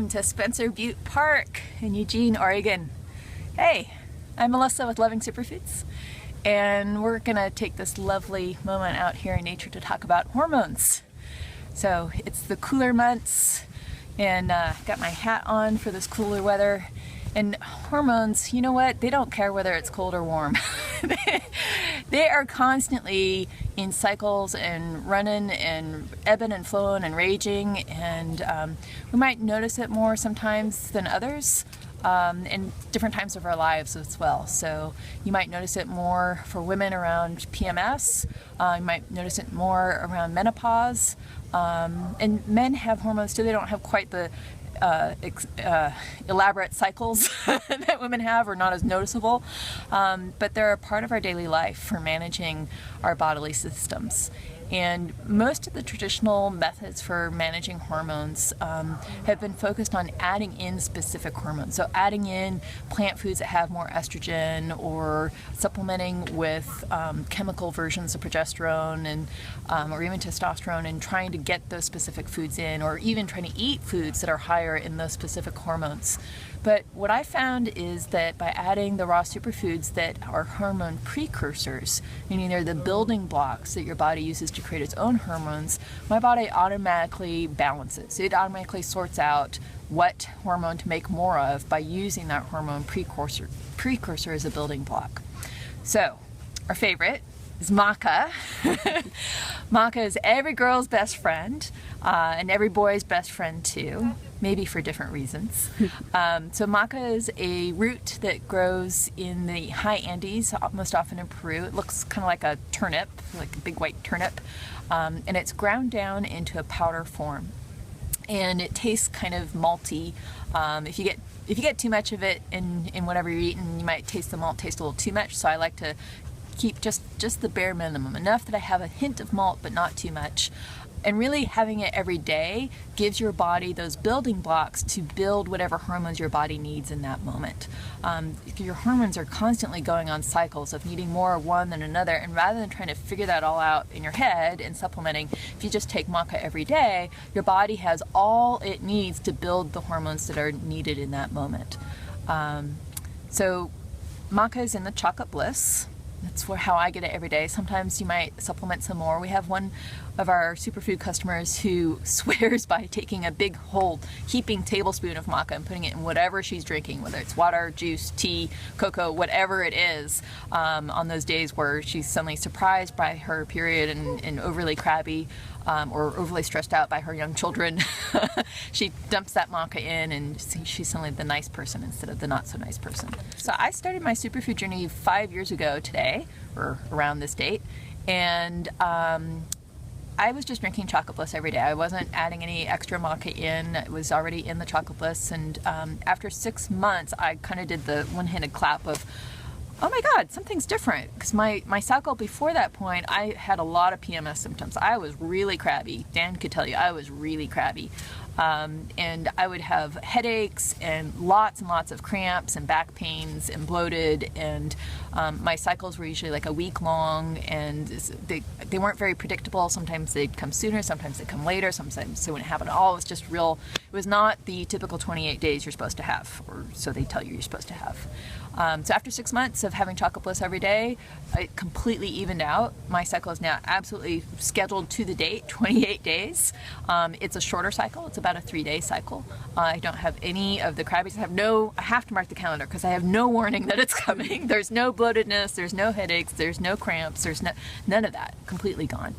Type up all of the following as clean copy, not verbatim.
welcome to Spencer Butte Park in Eugene, Oregon. Hey, I'm Melissa with Loving Superfoods, and we're gonna take this lovely moment out here in nature to talk about hormones. So it's the cooler months, and got my hat on for this cooler weather. And hormones, you know what? They don't care whether it's cold or warm. They are constantly in cycles and running and ebbing and flowing and raging, and we might notice it more sometimes than others in different times of our lives as well. So you might notice it more for women around PMS, you might notice it more around menopause, and men have hormones too. They don't have quite the elaborate cycles that women have, or not as noticeable, but they're a part of our daily life for managing our bodily systems. And most of the traditional methods for managing hormones have been focused on adding in specific hormones. So adding in plant foods that have more estrogen, or supplementing with chemical versions of progesterone and or even testosterone, and trying to get those specific foods in, or even trying to eat foods that are higher in those specific hormones. But what I found is that by adding the raw superfoods that are hormone precursors, meaning they're the building blocks that your body uses to create its own hormones, my body automatically balances. It automatically sorts out what hormone to make more of by using that hormone precursor as a building block. So, our favorite is maca. Maca is every girl's best friend, and every boy's best friend too, maybe for different reasons. So maca is a root that grows in the high Andes, most often in Peru. It looks kind of like a turnip, like a big white turnip, and it's ground down into a powder form. And it tastes kind of malty. If you get too much of it in whatever you're eating, you might taste the malt taste a little too much. So I like to keep just the bare minimum, enough that I have a hint of malt but not too much. And really having it every day gives your body those building blocks to build whatever hormones your body needs in that moment. Your hormones are constantly going on cycles of needing more of one than another, and rather than trying to figure that all out in your head and supplementing, if you just take maca every day, your body has all it needs to build the hormones that are needed in that moment. So maca is in the chocolate bliss. That's how I get it every day. Sometimes you might supplement some more. We have one of our superfood customers who swears by taking a big whole heaping tablespoon of maca and putting it in whatever she's drinking, whether it's water, juice, tea, cocoa, whatever it is, on those days where she's suddenly surprised by her period and overly crabby, or overly stressed out by her young children. She dumps that maca in, and she's suddenly the nice person instead of the not so nice person. So I started my superfood journey 5 years ago today, or around this date, and I was just drinking Chocolate Bliss every day. I wasn't adding any extra maca in. It was already in the Chocolate Bliss, and after 6 months I kind of did the one-handed clap of, oh my God, something's different. Because my cycle before that point, I had a lot of PMS symptoms. I was really crabby. Dan could tell you I was really crabby. And I would have headaches and lots of cramps and back pains and bloated, and my cycles were usually like a week long, and they weren't very predictable. Sometimes they'd come sooner, sometimes they'd come later, sometimes they wouldn't happen at all. It was just real, it was not the typical 28 days you're supposed to have, or so they tell you you're supposed to have. So after 6 months of having Chocolate Bliss every day, it completely evened out. My cycle is now absolutely scheduled to the date, 28 days. It's a shorter cycle. It's about a 3-day cycle. I don't have any of the crabbies. I have to mark the calendar because I have no warning that it's coming. There's no bloatedness, there's no headaches, there's no cramps, there's none of that. Completely gone.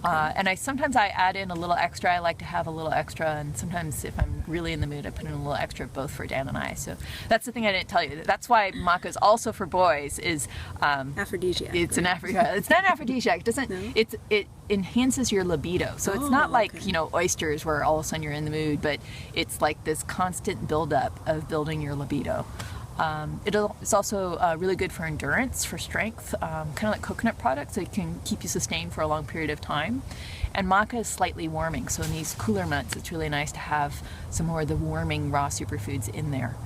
And sometimes I add in a little extra. I like to have a little extra, and sometimes if I'm really in the mood, I put in a little extra, both for Dan and I. So that's the thing I didn't tell you. That's why maca is also for boys. Is aphrodisiac. It's an aphrodisiac. It's not an aphrodisiac. It doesn't. No? It enhances your libido. So it's not like oysters where all of a sudden you're in the mood, but it's like this constant buildup of building your libido. It's also really good for endurance, for strength, kind of like coconut products, so it can keep you sustained for a long period of time. And maca is slightly warming, so in these cooler months it's really nice to have some more of the warming raw superfoods in there.